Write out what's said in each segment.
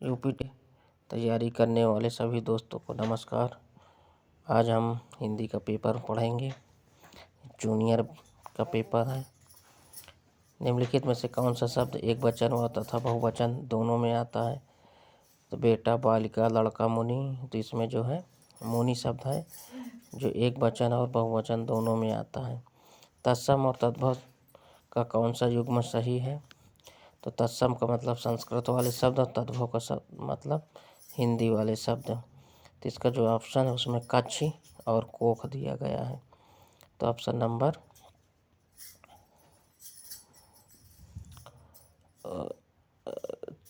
UP तैयारी करने वाले सभी दोस्तों को नमस्कार। आज हम हिंदी का पेपर पढ़ेंगे। जूनियर का पेपर है। निम्नलिखित में से कौन सा शब्द एक वचन व तथा बहुवचन दोनों में आता है? तो बेटा, बालिका, लड़का, मुनि। तो इसमें जो है मुनि शब्द है जो एक वचन और बहुवचन दोनों में आता है। तत्सम और तद्भव का कौन सा युग्म सही है? तो तत्सम का मतलब संस्कृत वाले शब्द और तद्भव का मतलब हिंदी वाले शब्द। तो इसका जो ऑप्शन है उसमें कच्छ और कोख दिया गया है। तो ऑप्शन नंबर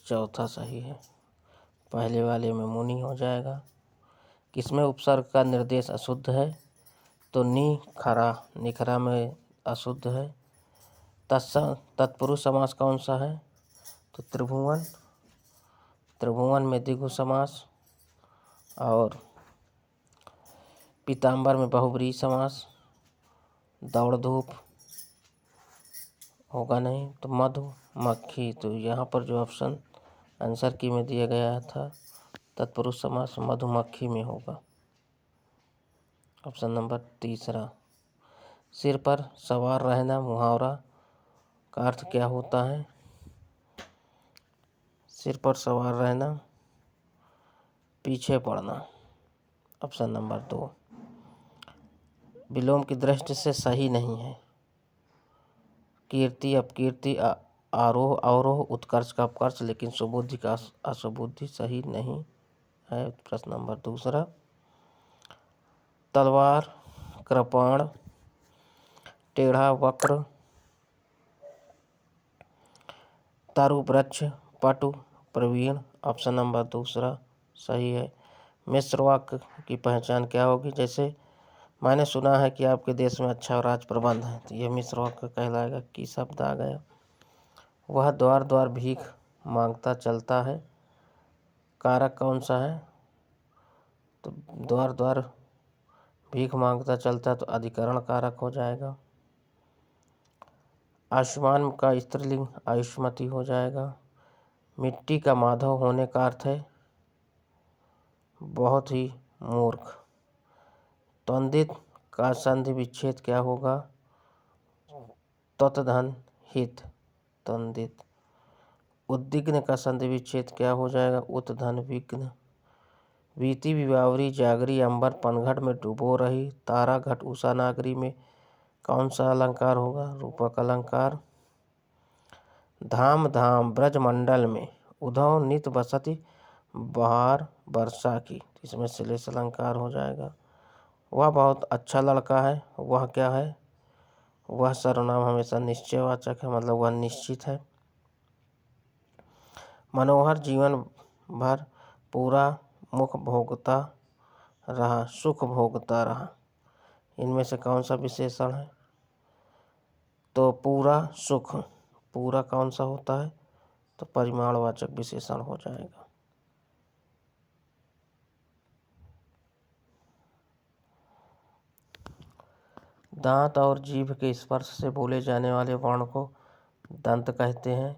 चौथा सही है। पहले वाले में मुनि हो जाएगा। किसमें उपसर्ग का निर्देश अशुद्ध है? तो निखरा, निखरा में अशुद्ध है। तत्पुरुष समास कौन सा है? तो त्रिभुवन, त्रिभुवन में द्विगु समास। और पीताम्बर में बहुब्रीहि समास। दौड़ धूप होगा नहीं। तो मधुमक्खी। तो यहाँ पर जो ऑप्शन आंसर की में दिया गया था तत्पुरुष समास मधुमक्खी में होगा। ऑप्शन नंबर तीसरा। सिर पर सवार रहना मुहावरा का अर्थ क्या होता है? सिर पर सवार रहना, पीछे पड़ना। Option number 2। विलोम की दृष्टि से सही नहीं है। कीर्ति, अपकीर्ति, आरोह, अवरोह, उत्कर्ष का अपकर्ष, लेकिन सुबुद्धि का असुबुद्धि सही नहीं है। प्रश्न नंबर 2। तलवार, कृपाण, टेढ़ा, वक्र, तरु, वृक्ष, पटु, प्रवीण। ऑप्शन नंबर 2 सही है। मिश्र वाक्य की पहचान क्या होगी? जैसे मैंने सुना है कि आपके देश में अच्छा राज प्रबंध है, तो यह मिश्र वाक्य कहलाएगा। की शब्द आ गया। वह द्वार द्वार भीख मांगता चलता है। कारक कौन सा है? तो द्वार द्वार भीख मांगता चलता है तो अधिकरण कारक हो जाएगा। आयुष्मान का स्त्रीलिंग आयुष्मती हो जाएगा। मिट्टी का माधव होने का अर्थ है बहुत ही मूर्ख। त्वंदित का संधि विच्छेद क्या होगा? तत्धन हित, त्वंदित। उद्विग्न का संधि विच्छेद क्या हो जाएगा? उत्धन विघ्न। बीती विवावरी जागरी अंबर पनघट में डूबो रही। तारा घट उषा नागरी में कौन सा अलंकार होगा? रूपक अलंकार। धाम धाम ब्रजमंडल में उधव नित बसती बहार वर्षा की। इसमें श्लेष अलंकार हो जाएगा। वह बहुत अच्छा लड़का है। वह क्या है? वह सर्वनाम हमेशा निश्चयवाचक है, मतलब वह निश्चित है। मनोहर जीवन भर पूरा मुख भोगता रहा, सुख भोगता रहा। इनमें से कौन सा विशेषण है? तो पूरा सुख। पूरा कौन सा होता है? तो परिमाणवाचक विशेषण हो जाएगा। दांत और जीभ के स्पर्श से बोले जाने वाले वर्ण को दंत कहते हैं।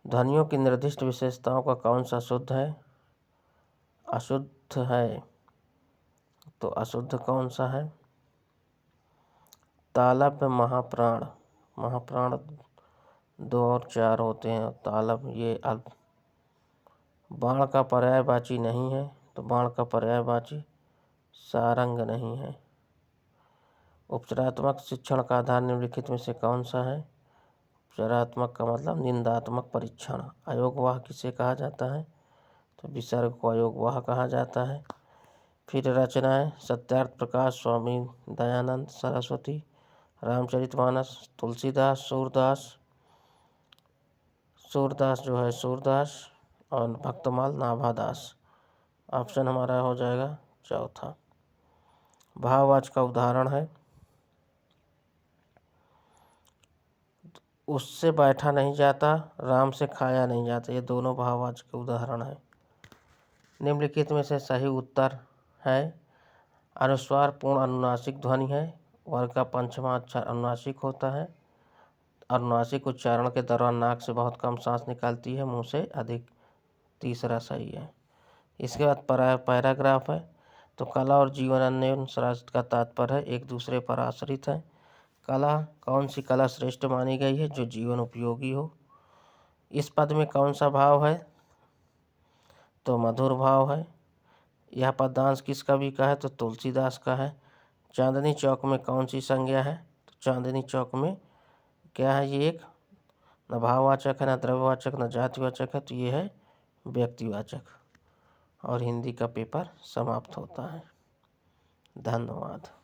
ध्वनियों की निर्दिष्ट विशेषताओं का कौन सा शुद्ध है? अशुद्ध है। तो अशुद्ध कौन सा है? तालव्य, महाप्राण। महाप्राण 2 और 4 होते हैं। तालव ये अल्प। बाण का पर्यायवाची नहीं है, तो बाण का पर्यायवाची सारंग नहीं है। उपचारात्मक शिक्षण का आधार निम्नलिखित में से कौन सा है? उपचारात्मक का मतलब निंदात्मक परीक्षण। अयोगवाह किसे कहा जाता है? तो विसर्ग को अयोगवाह कहा जाता है। फिर रचनाएं सत्यार्थ प्रकाश, स्वामी दयानंद सरस्वती, रामचरितमानस, तुलसीदास, सूरदास। सूरदास जो है सूरदास और भक्तमाल नाभादास। ऑप्शन हमारा हो जाएगा चौथा। भाववाचक का उदाहरण है उससे बैठा नहीं जाता, राम से खाया नहीं जाता। ये दोनों भाववाचक के उदाहरण है। निम्नलिखित में से सही उत्तर है अनुस्वार पूर्ण अनुनासिक ध्वनि है। वर्ग का पंचमा अक्षर अनुनासिक होता है। अनुनासिक उच्चारण के दौरान नाक से बहुत कम सांस निकलती है, मुंह से अधिक तीसरा सही है। इसके बाद पैराग्राफ है। तो कला और जीवन अन्य शास्त्र का तात्पर्य है एक दूसरे पर आश्रित है। कला, कौन सी कला श्रेष्ठ मानी गई है? जो जीवन उपयोगी हो। इस पद में कौन सा भाव है? तो मधुर भाव है। यह पद्यांश किस कवि का है? तो तुलसीदास का है। चांदनी चौक में कौन सी संज्ञा है? तो चांदनी चौक में क्या है? ये एक न भाववाचक है, न द्रव्यवाचक, न जातिवाचक है, तो ये है व्यक्तिवाचक। और हिंदी का पेपर समाप्त होता है। धन्यवाद।